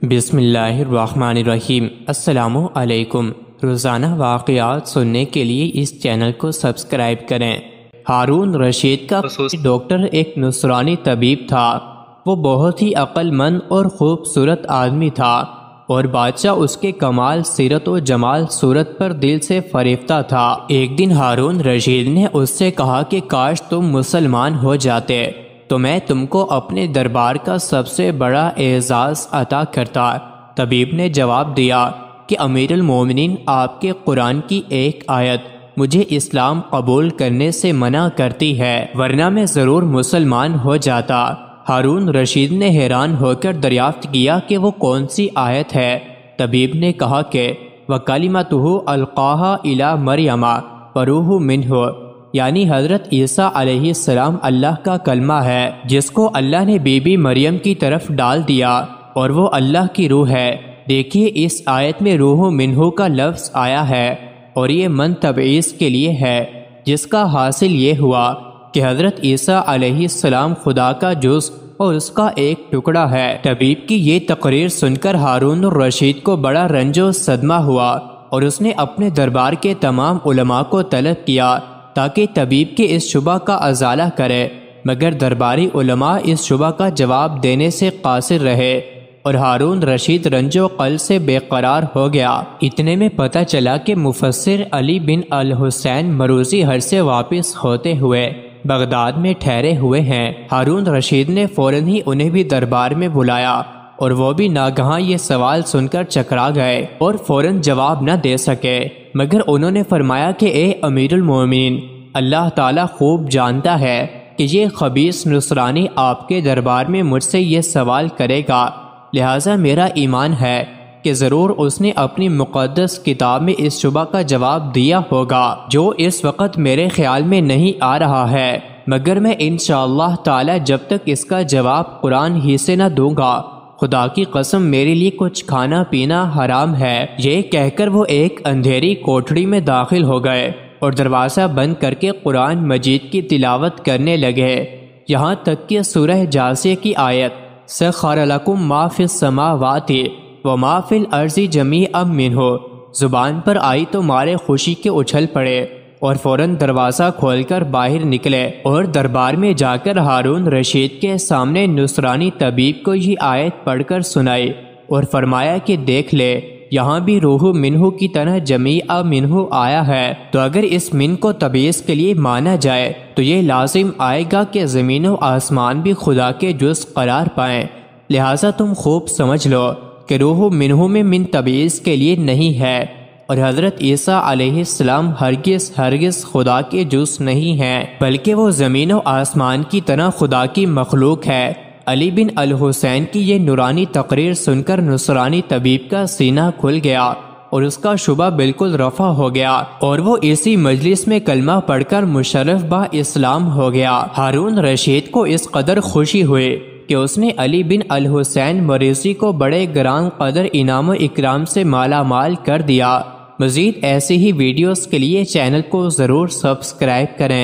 بسم اللہ الرحمن الرحیم۔ السلام علیکم۔ روزانہ واقعات سننے کے لیے اس چینل کو سبسکرائب کریں۔ ہارون رشید کا خصوصی ڈاکٹر ایک نصرانی طبیب تھا۔ وہ بہت ہی عقل مند اور خوبصورت آدمی تھا اور بادشاہ اس کے کمال سیرت و جمال صورت پر دل سے فریفتہ تھا۔ ایک دن ہارون رشید نے اس سے کہا کہ کاش تم مسلمان ہو جاتے تو میں تم کو اپنے دربار کا سب سے بڑا اعزاز عطا کرتا۔ طبیب نے جواب دیا کہ امیر المومنین، آپ کے قرآن کی ایک آیت مجھے اسلام قبول کرنے سے منع کرتی ہے، ورنہ میں ضرور مسلمان ہو جاتا۔ ہارون رشید نے حیران ہو کر دریافت کیا کہ وہ کون سی آیت ہے؟ طبیب نے کہا کہ وَكَلِمَتُهُ أَلْقَاهَا إِلَى مَرْيَمَ وَرُوحٌ مِّنْهُ، یعنی حضرت عیسیٰ علیہ السلام اللہ کا کلمہ ہے جس کو اللہ نے بی بی مریم کی طرف ڈال دیا اور وہ اللہ کی روح ہے۔ دیکھیے اس آیت میں روح منہ کا لفظ آیا ہے اور یہ من تبعیض کے لیے ہے، جس کا حاصل یہ ہوا کہ حضرت عیسیٰ علیہ السلام خدا کا جز اور اس کا ایک ٹکڑا ہے۔ طبیب کی یہ تقریر سن کر ہارون الرشید کو بڑا رنج و صدمہ ہوا اور اس نے اپنے دربار کے تمام علماء کو طلب کیا تاکہ طبیب کے اس شبہ کا ازالہ کرے، مگر درباری علماء اس شبہ کا جواب دینے سے قاصر رہے اور ہارون رشید رنج و قل سے بے قرار ہو گیا۔ اتنے میں پتہ چلا کہ مفسر علی بن الحسین مروزی حج سے واپس ہوتے ہوئے بغداد میں ٹھہرے ہوئے ہیں۔ ہارون رشید نے فوراً ہی انہیں بھی دربار میں بلایا اور وہ بھی ناگہاں یہ سوال سن کر چکرا گئے اور فوراً جواب نہ دے سکے، مگر انہوں نے فرمایا کہ اے امیر المومنین، اللہ تعالیٰ خوب جانتا ہے کہ یہ خبیث نصرانی آپ کے دربار میں مجھ سے یہ سوال کرے گا، لہٰذا میرا ایمان ہے کہ ضرور اس نے اپنی مقدس کتاب میں اس شبہ کا جواب دیا ہوگا جو اس وقت میرے خیال میں نہیں آ رہا ہے، مگر میں انشاءاللہ تعالیٰ جب تک اس کا جواب قرآن ہی سے نہ دوں گا، خدا کی قسم میرے لیے کچھ کھانا پینا حرام ہے۔ یہ کہہ کر وہ ایک اندھیری کوٹھڑی میں داخل ہو گئے اور دروازہ بند کر کے قرآن مجید کی تلاوت کرنے لگے، یہاں تک کہ سورہ جاثیہ کی آیت سخر لکم ما فی السماوات وما فی الارض جمیعا منہ زبان پر آئی تو مارے خوشی کے اچھل پڑے اور فوراً دروازہ کھول کر باہر نکلے اور دربار میں جا کر ہارون رشید کے سامنے نصرانی طبیب کو یہ آیت پڑھ کر سنائی اور فرمایا کہ دیکھ لے، یہاں بھی روح منہ کی طرح جمیع منہ آیا ہے، تو اگر اس من کو تبعیض کے لیے مانا جائے تو یہ لازم آئے گا کہ زمین و آسمان بھی خدا کے جز قرار پائیں، لہٰذا تم خوب سمجھ لو کہ روح منہ میں من تبعیض کے لیے نہیں ہے، اور حضرت عیسیٰ علیہ السلام ہرگز خدا کے جز نہیں ہیں، بلکہ وہ زمین و آسمان کی طرح خدا کی مخلوق ہے۔ علی بن الحسین کی یہ نورانی تقریر سن کر نصرانی طبیب کا سینہ کھل گیا اور اس کا شبہ بالکل رفع ہو گیا اور وہ اسی مجلس میں کلمہ پڑھ کر مشرف با اسلام ہو گیا۔ ہارون رشید کو اس قدر خوشی ہوئی کہ اس نے علی بن الحسین مروزی کو بڑے گران قدر انعام و اکرام سے مالا مال کر دیا۔ مزید ایسی ہی ویڈیوز کے لیے چینل کو ضرور سبسکرائب کریں۔